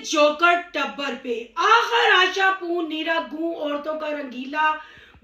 Joker टब्बर पे आखिर आशा पूर्ण नीरा गूं औरतों का रंगीला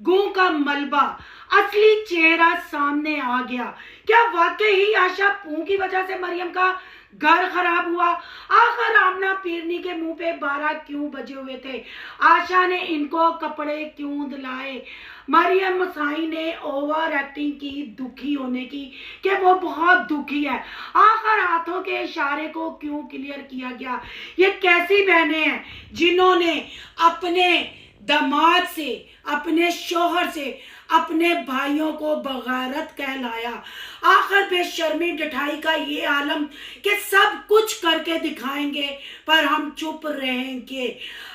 गूं का मलबा असली चेहरा सामने आ गया। क्या वाकई ही आशा पूं की वजह से मरियम का घर खराब हुआ? आखिर आमना पीरनी के मुंह पे 12 क्यों बजे हुए थे? आशा ने इनको कपड़े क्यों दिलाए? मरियम मसाई ने ओवर एक्टिंग की दुखी होने की कि वो बहुत दुखी है। आखिर हाथों के इशारे को क्यों क्लियर किया गया? ये कैसी बहनें हैं जिन्होंने अपने दामाद से, अपने शोहर से, अपने भाइयों को बगारत कहलाया? आखिर बेशर्मी डठाई का ये आलम कि सब कुछ करके दिखाएंगे पर हम चुप रहेंगे।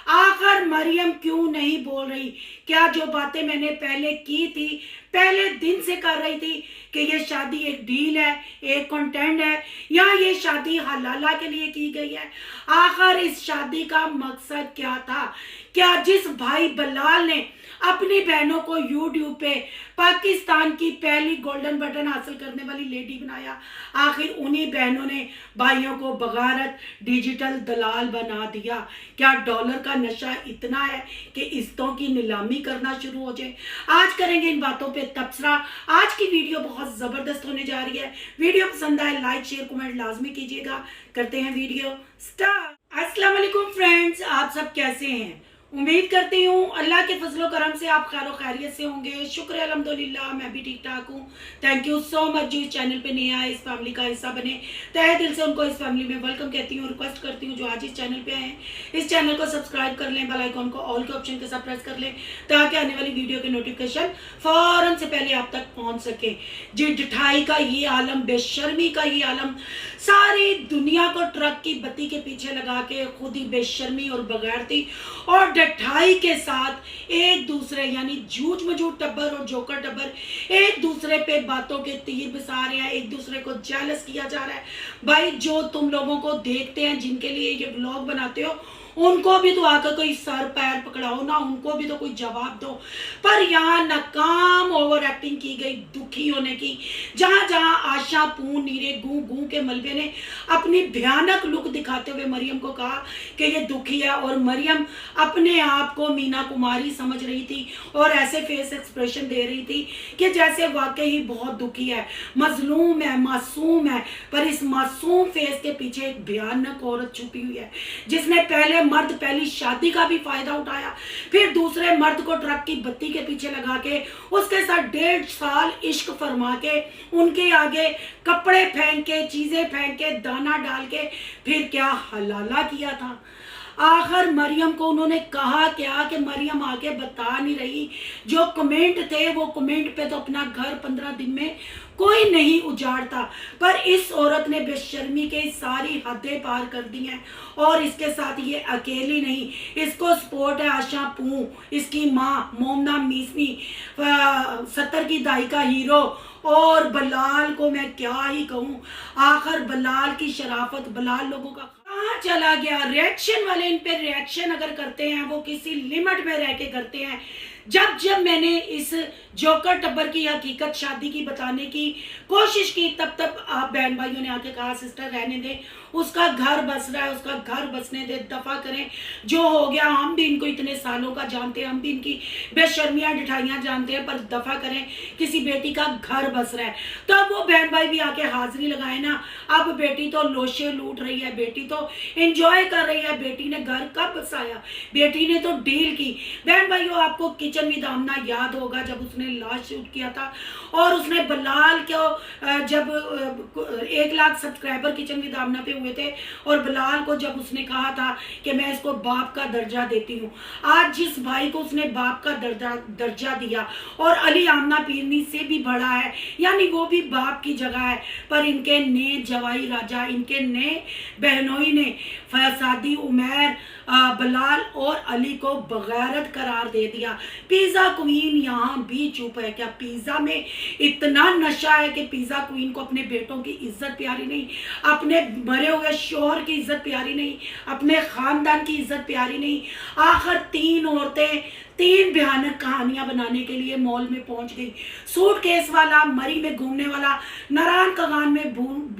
आखिर मरियम क्यों नहीं बोल रही? क्या जो बातें मैंने पहले की थी, पहले दिन से कर रही थी कि ये शादी एक डील है, एक कंटेंट है, या ये शादी हलाला के लिए की गई है? आखिर इस शादी का मकसद क्या था? क्या जिस भाई बलाल ने अपनी बहनों को यूट्यूब पे पाकिस्तान की पहली गोल्डन बटन हासिल करने वाली लेडी बनाया, आखिर उन्हीं बहनों ने भाइयों को बगारत डिजिटल दलाल बना दिया? क्या डॉलर का नशा इतना है कि इस्तों की नीलामी करना शुरू हो जाए? आज करेंगे इन बातों पे तबसरा। आज की वीडियो बहुत जबरदस्त होने जा रही है। वीडियो पसंद आए लाइक शेयर कमेंट लाजमी कीजिएगा। करते हैं वीडियो स्टार्ट। अस्सलाम वालेकुम फ्रेंड्स, आप सब कैसे हैं? उम्मीद करती हूँ अल्लाह के फजलो करम से आप खैर खैरियत से होंगे। शुक्र है अल्हम्दुलिल्लाह, मैं भी ठीक ठाक हूँ। थैंक यू सो मच जो इस चैनल पे नए आए, इस फैमिली का हिस्सा बने। तहे दिल से उनको इस फैमिली में वेलकम कहती हूँ। रिक्वेस्ट करती हूँ जो आज इस चैनल पे आए हैं, इस चैनल को सब्सक्राइब कर लें, बेल आइकॉन को ऑल के ऑप्शन के साथ प्रेस कर लें ताकि आने वाली वीडियो के नोटिफिकेशन फौरन से पहले आप तक पहुँच सके। जी डिठाई का ये आलम, बेशर्मी का ये आलम, सारी दुनिया को ट्रक की बत्ती के पीछे लगा के खुद ही बेशर्मी और बगैरती और डठाई के साथ एक दूसरे यानी जूझ मजूद टब्बर और जोकर टब्बर एक दूसरे पे बातों के तीर बिसा रहे हैं, एक दूसरे को जेलस किया जा रहा है। भाई जो तुम लोगों को देखते हैं, जिनके लिए ये व्लॉग बनाते हो, उनको भी तो आकर कोई सर पैर पकड़ाओ ना, उनको भी तो कोई जवाब दो। पर यहाँ नाकाम ओवर एक्टिंग की गई दुखी होने की। जहां जहां आशा पूर्ण नीरे गूं गूं के मलबे ने अपनी भयानक लुक दिखाते हुए मरियम को कहा कि ये दुखी है, और मरियम अपने आप को मीना कुमारी समझ रही थी और ऐसे फेस एक्सप्रेशन दे रही थी कि जैसे वाकई ही बहुत दुखी है, मजलूम है, मासूम है। पर इस मासूम फेस के पीछे एक भयानक औरत छुपी हुई है जिसने पहले मर्द पहली शादी का भी फायदा उठाया, फिर दूसरे मर्द को ट्रक की बत्ती के पीछे लगा के उसके साथ 1.5 साल इश्क फरमा के उनके आगे कपड़े फेंक के, चीजें फेंक के, दाना डाल के फिर क्या हलाला किया था। आखिर मरियम को उन्होंने कहा क्या कि मरियम आके बता नहीं रही। जो कमेंट थे वो कमेंट पे तो अपना घर 15 दिन में कोई नहीं उजाड़ता, पर इस औरत ने बेशर्मी के सारी हदें पार कर दी हैं। और इसके साथ ये अकेली नहीं, इसको सपोर्ट है आशा पूं, इसकी माँ मोमना मीसनी, 70 की दहाई का हीरो, और बलाल को मैं क्या ही कहूँ। आखिर बलाल की शराफत, बलाल लोगों का कहाँ चला गया? रिएक्शन वाले इन पे रिएक्शन अगर करते हैं वो किसी लिमिट में रह के करते हैं। जब जब मैंने इस जोकर टब्बर की हकीकत शादी की बताने की कोशिश की, तब तब आप बहन भाइयों ने आके कहा सिस्टर रहने दे, उसका घर बस रहा है, उसका घर बसने दे, दफा करें, जो हो गया। हम भी इनको इतने सालों का जानते हैं, हम भी इनकी बेशर्मियां डिठाइयां जानते हैं, पर दफा करें, किसी बेटी का घर बस रहा है। तो अब वो बहन भाई भी आके हाजिरी लगाए ना। अब बेटी तो लोशे लूट रही है, बेटी तो एंजॉय कर रही है, बेटी ने घर कब बसाया, बेटी ने तो डील की। बहन भाइयों, आपको किचन विद आमना याद होगा जब उसने लाश शूट किया था और उसने बलाल को जब 1 लाख सब्सक्राइबर किचन विद आमना पे हुए थे और बलाल को जब उसने कहा था कि मैं इसको बाप का दर्जा देती हूँ, आज जिस भाई को उसने बाप का दर्जा दिया और अली आमना पीरनी से भी बड़ा है, यानी वो भी बाप की जगह है, पर इनके ने जवाई राजा, इनके ने बहनोई ने फसादी उमर, बलाल और अली को बगैरत करार दे दिया। पिज्जा क्वीन यहाँ भी चुप है। क्या पिज्जा में इतना नशा है कि पिज्जा क्वीन को अपने बेटों की इज्जत प्यारी नहीं, अपने मरे हुए शोहर की इज्जत प्यारी नहीं, अपने खानदान की इज्जत प्यारी नहीं? आखिर 3 औरतें 3 भयानक कहानियां बनाने के लिए मॉल में पहुंच गई। सूटकेस वाला, मरी में घूमने वाला, नारायण कगान में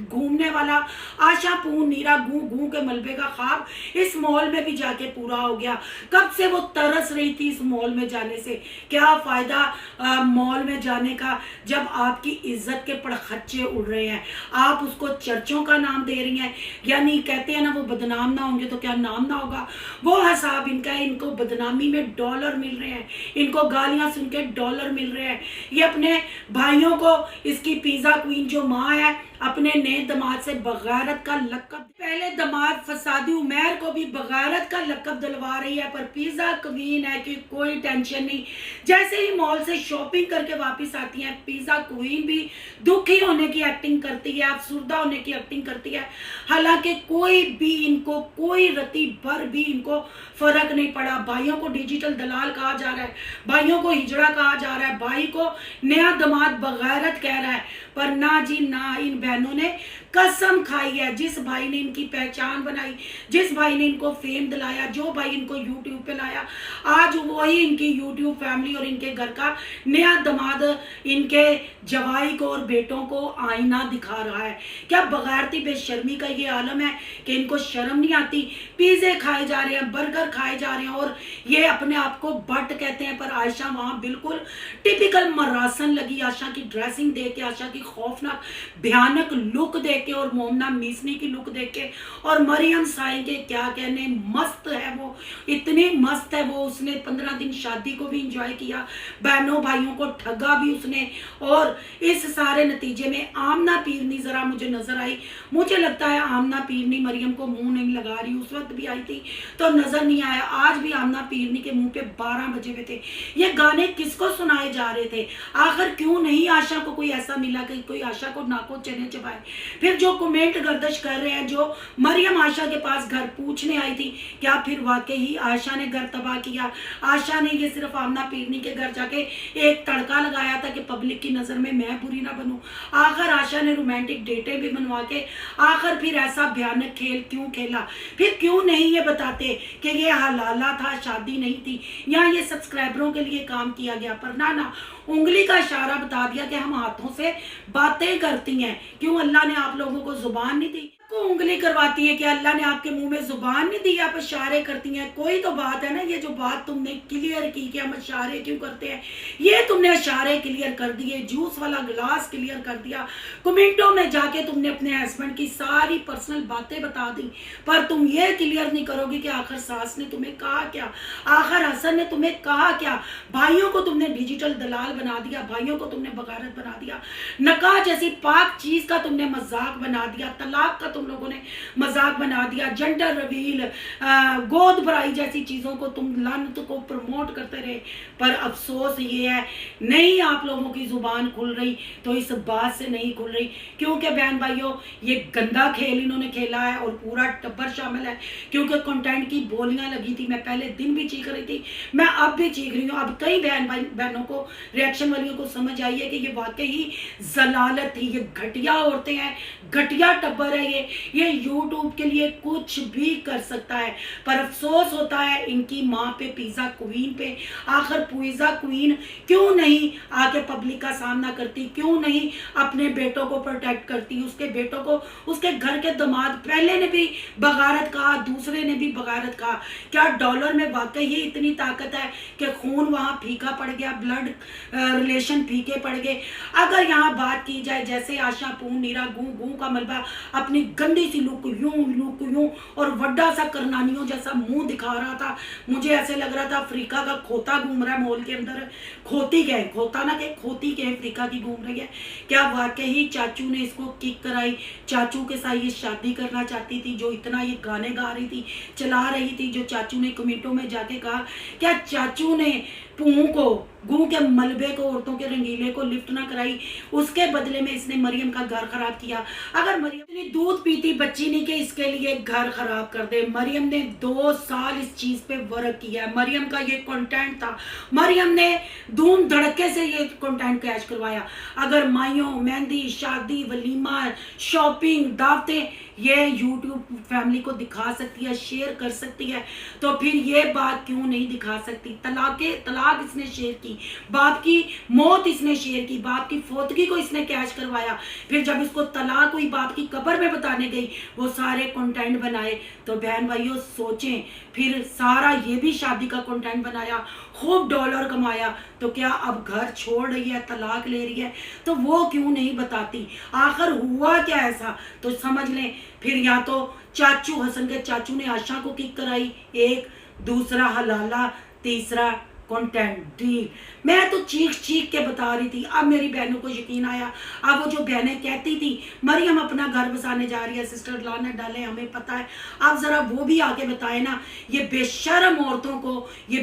घूमने वाला, आशा पून नीरा गू गू के मलबे का ख्वाब इस मॉल में भी जाके पूरा हो गया। कब से वो तरस रही थी इस मॉल में जाने से। क्या फायदा मॉल में जाने का जब आपकी इज्जत के पड़खच्चे उड़ रहे हैं, आप उसको चर्चों का नाम दे रही हैं। यानी कहते हैं ना, वो बदनाम ना होंगे तो क्या नाम ना होगा। वो हिसाब इनका है, इनको बदनामी में डॉलर मिल रहे हैं, इनको गालियां सुन के डॉलर मिल रहे हैं। ये अपने भाइयों को, इसकी पिज्जा क्वीन जो माँ है, अपने नए दामाद से बगारत का लक़ब, पहले दामाद फसादी उमैर को भी बगारत का लक़ब दिलवा रही है। पर पिज्जा क्वीन है कि कोई टेंशन नहीं। जैसे ही मॉल से शॉपिंग करके वापस आती है, पिज्जा क्वीन भी दुखी होने की एक्टिंग करती है, अफसुर्दा होने की एक्टिंग करती है। हालांकि कोई भी इनको, कोई रत्ती भर भी इनको फर्क नहीं पड़ा। भाइयों को डिजिटल दलाल कहा जा रहा है, भाइयों को हिजड़ा कहा जा रहा है, भाई को नया दामाद बगारत कह रहा है। पर ना जी ना, इन बहनों ने कसम खाई है। जिस भाई ने इनकी पहचान बनाई, जिस भाई ने इनको फेम दिलाया, जो भाई इनको यूट्यूब पे लाया, आज वही इनकी यूट्यूब फैमिली और इनके घर का नया दामाद इनके जवाई को और बेटों को आईना दिखा रहा है। क्या बगैरती बेशर्मी का ये आलम है कि इनको शर्म नहीं आती। पिज़्ज़े खाए जा रहे हैं, बर्गर खाए जा रहे हैं और ये अपने आप को बट कहते हैं। पर आयशा वहाँ बिल्कुल टिपिकल मरासन लगी। आयशा की ड्रेसिंग देख के, आयशा की खौफनाक भयानक लुक देख के और मोमना मीसनी की लुक देख के, और मरियम साई के क्या कहने, मस्त है वो, इतनी मस्त है वो। उसने 15 दिन शादी को भी इंजॉय किया, बहनों भाइयों को ठगा भी उसने। और इस सारे नतीजे में आमना पीरनी जरा मुझे नजर आई। मुझे लगता है आमना पीरनी मरियम को मुंह नहीं लगा रही। उस वक्त भी आई थी तो नजर नहीं आया, आज भी आमना पीरनी के मुंह पे 12 बजे हुए थे। ये गाने किसको सुनाए जा रहे थे? आखिर क्यों नहीं आशा को कोई ऐसा मिला कि कोई आशा को नाको चने चबाए? फिर जो कमेंट गर्दिश कर रहे हैं, जो मरियम आशा के पास घर पूछने आई थी, क्या फिर वाकई ही आशा ने घर तबाह किया? आशा ने ये सिर्फ आमना पीरनी के घर जाके एक तड़का लगाया था कि पब्लिक की नजर में मैं बुरी ना बनूं। आखिर आशा ने रोमांटिक डेटें भी बनवा के आखिर फिर ऐसा भयानक खेल क्यों खेला? फिर क्यों नहीं ये बताते कि ये हलाला था, शादी नहीं थी, या ये सब्सक्राइबरों के लिए काम किया गया? पर ना, उंगली का इशारा बता दिया कि हम हाथों से बातें करती हैं। क्यों अल्लाह ने आप लोगों को जुबान नहीं दी? को उंगली करवाती है कि अल्लाह ने आपके मुंह में जुबान नहीं दी, आप इशारे करती हैं। कोई तो बात है ना। ये जो बात तुमने क्लियर की कि हम इशारे क्यों करते हैं, ये तुमने इशारे क्लियर कर दिए, जूस वाला गिलास क्लियर कर दिया, कमेंटों में जाके तुमने अपने हस्बैंड की सारी पर्सनल बातें बता दी। पर तुम ये क्लियर नहीं करोगे कि आखिर सास ने तुम्हें कहा क्या, आखिर हसन ने तुम्हें कहा क्या। भाइयों को तुमने डिजिटल दलाल बना दिया, भाइयों को तुमने बगारत बना दिया, नकाह जैसी पाक चीज का तुमने मजाक बना दिया, तलाक का तुम लोगों ने मजाक बना दिया, जेंडर रिवील, गोद भराई जैसी चीजों को तुम लानत को प्रमोट करते रहे। पर अफसोस ये है, नहीं आप लोगों की जुबान खुल रही तो इस बात से नहीं खुल रही क्योंकि बहन भाइयों ये गंदा खेल इन्होंने खेला है और पूरा टब्बर शामिल है। क्योंकि कंटेंट की बोलियां लगी थी, मैं पहले दिन भी चीख रही थी, मैं अब भी चीख रही हूँ। अब कई बहनों को, रिएक्शन वालियों को समझ आई है कि ये वाकई ही जलालत थी, ये घटिया औरतें हैं, घटिया टब्बर है। ये यूट्यूब के लिए कुछ भी कर सकता है। पर अफसोस होता है इनकी माँ पे, पिज्जा क्वीन पे। आखिर पिज्जा क्वीन क्यों नहीं आके पब्लिक का सामना करती, क्यों नहीं अपने बेटों को प्रोटेक्ट करती, उसके बेटों को, उसके घर के दामाद, पहले ने भी बगारत कहा, दूसरे ने भी बगारत कहा। क्या डॉलर में वाकई ही इतनी ताकत है कि खून वहां फीका पड़ गया, ब्लड रिलेशन फीके पड़ गए? अगर यहाँ बात की जाए जैसे आशा पून नीरा गू गू का मलबा अपनी गंदी सी लुक यूं और वड्डा सा करनानियों जैसा मुंह दिखा रहा था, मुझे ऐसे लग रहा था अफ्रीका का खोता घूम रहा है मॉल के अंदर। खोती गए, खोता ना के खोती के अफ्रीका की घूम रही है। क्या वाकई ही चाचू ने इसको किक कराई? चाचू के साथ ये शादी करना चाहती थी, जो इतना ये गाने गा रही थी, चला रही थी, जो चाचू ने कमेंटों में जाके कहा, क्या चाचू ने पूह को, गू के मलबे को, औरतों के रंगीले को लिफ्ट ना कराई? उसके बदले में इसने मरियम का घर खराब किया। अगर मरियम ने दूध पीती बच्ची नहीं कि इसके लिए घर खराब कर दे। मरियम ने 2 साल इस चीज पे वर्क किया, मरियम का ये कंटेंट था, मरियम ने धूम धड़के से ये कंटेंट कैच करवाया। अगर माइयों, मेहंदी, शादी, वलीमा, शॉपिंग, दावतें, ये यूट्यूब फैमिली को दिखा सकती है, शेयर कर सकती है, तो फिर ये बात क्यों नहीं दिखा सकती? तलाक इसने शेयर की, बाप की मौत इसने शेयर की, बाप की फौतगी को इसने कैश करवाया, फिर जब इसको तलाक हुई बाप की कब्र में बताने गई वो सारे कंटेंट बनाए। तो बहन भाइयों सोचें, फिर सारा ये भी शादी का कंटेंट बनाया, खूब डॉलर कमाया, तो क्या अब घर छोड़ रही है, तलाक ले रही है, तो वो क्यों नहीं बताती? आखिर हुआ क्या ऐसा? तो समझ लें, फिर या तो चाचू, हसन के चाचू ने आशा को किक कराई, एक, दूसरा हलाला, तीसरा कंटेंट डील। मैं तो चीख चीख के बता रही थी, अब मेरी बहनों को यकीन आया। अब वो जो बहनें कहती थी मरियम अपना घर बसाने जा रही है, सिस्टर लॉ न डाले, हमें पता है, अब जरा वो भी आके बताए ना, ये बेशर्म औरतों को, ये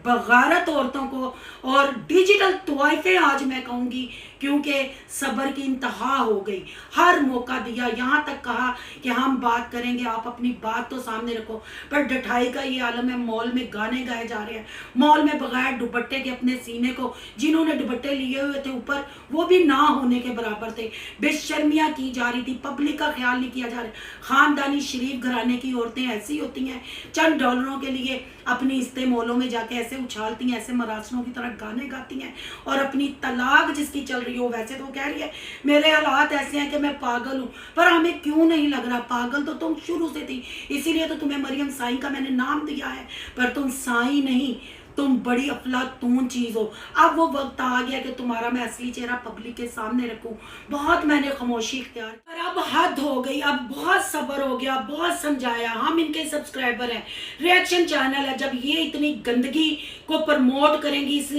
बगारत औरतों को, और डिजिटल तोहफे आज मैं कहूँगी, क्योंकि सब्र की इंतहा हो गई। हर मौका दिया, यहाँ तक कहा कि हम बात करेंगे, आप अपनी बात तो सामने रखो, पर डठाई का ये आलम है। मॉल में गाने गाए जा रहे हैं, मॉल में बगैर दुपट्टे के अपने सीने को, जिन्होंने दुपट्टे लिए हुए थे ऊपर, वो भी ना होने के बराबर थे। बेशर्मियाँ की जा रही थी, पब्लिक का ख्याल नहीं किया जा रहा। खानदानी शरीफ घराने की औरतें ऐसी होती हैं, चंद डॉलरों के लिए अपनी इस्ते मॉलों में जाके ऐसे उछालती हैं, ऐसे मरासनों की तरह गाने गाती हैं, और अपनी तलाक जिसकी चल रही हो, वैसे तो कह रही है मेरे हालात ऐसे हैं कि मैं पागल हूँ, पर हमें क्यों नहीं लग रहा? पागल तो तुम शुरू से थी, इसीलिए तो तुम्हें मरियम साई का मैंने नाम दिया है, पर तुम साई नहीं, तुम बड़ी अफलातून चीज हो। अब वो वक्त आ गया कि तुम्हारा मैं असली चेहरा पब्लिक के सामने रखूं। बहुत मैंने खामोशी इख्तियार, पर अब हद हो गई, अब बहुत सब्र हो गया, बहुत समझाया। हम इनके सब्सक्राइबर हैं, रिएक्शन चैनल है, जब ये इतनी गंदगी को प्रमोट करेंगी, इस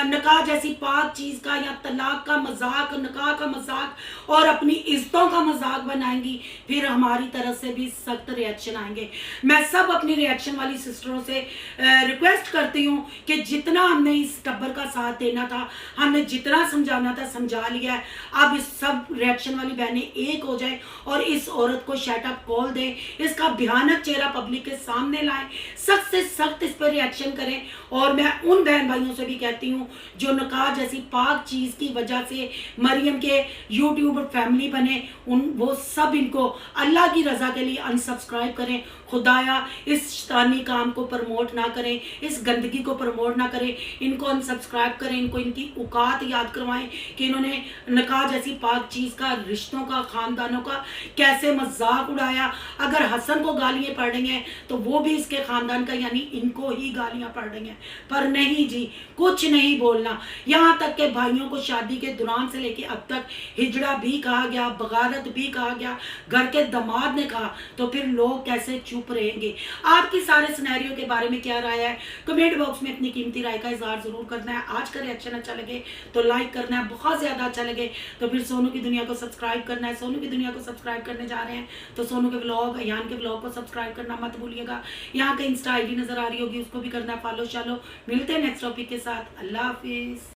नकाह जैसी पाक चीज का, या तलाक का मजाक, नकाह का मजाक, और अपनी इज्जतों का मजाक बनाएंगी, फिर हमारी तरफ से भी सख्त रिएक्शन आएंगे। मैं सब अपनी रिएक्शन वाली सिस्टरों से रिक्वेस्ट करती हूँ कि जितना हमने इस टब्बर का साथ देना था, हमने जितना समझाना था समझा लिया है। अब इस सब रिएक्शन वाली बहनें एक हो जाए और इस औरत को शट अप कॉल दें, इसका भयानक चेहरा पब्लिक के सामने लाएं, सख्त से सख्त इस पर रिएक्शन करें। और मैं उन बहन भाइयों से भी कहती हूँ जो नकाह जैसी पाक चीज की वजह से मरियम के यूट्यूबर फैमिली बने, वो सब इनको अल्लाह की रजा के लिए अनसब्सक्राइब करें। खुदाया इस शैतानी काम को प्रमोट ना करें, इस गंदगी को प्रमोट ना करें, इनको अनसब्सक्राइब करें, इनको इनकी औकात याद करवाएं कि इन्होंने नकाह जैसी पाक चीज का, रिश्तों का, खानदानों का कैसे मजाक उड़ाया। अगर हसन को गालियां पड़ रही हैं तो वो भी इसके खानदान का, यानी इनको ही गालियां पड़ रही हैं। पर नहीं जी, कुछ नहीं बोलना। यहाँ तक के भाइयों को शादी के दौरान से लेके अब तक हिजड़ा भी कहा गया, बगारत भी कहा गया, घर के दामाद ने कहा, तो फिर लोग कैसे चुप रहेंगे? आपकी सारे सिनेरियो के बारे में क्या राय है? कमेंट बॉक्स में अपनी कीमती राय का इजहार जरूर करना है। आज का रिएक्शन अच्छा लगे तो लाइक करना है, बहुत ज्यादा अच्छा लगे तो फिर सोनू की दुनिया को सब्सक्राइब करना है। सोनू की दुनिया को सब्सक्राइब करने जा रहे हैं तो सोनू के व्लॉग, अयान के व्लॉग को सब्सक्राइब करना मत भूलिएगा। यहाँ का इंस्टा आईडी नजर आ रही होगी, उसको भी करना फॉलो। चलो मिलते हैं नेक्स्ट टॉपिक के साथ। अल्लाह हाफिज।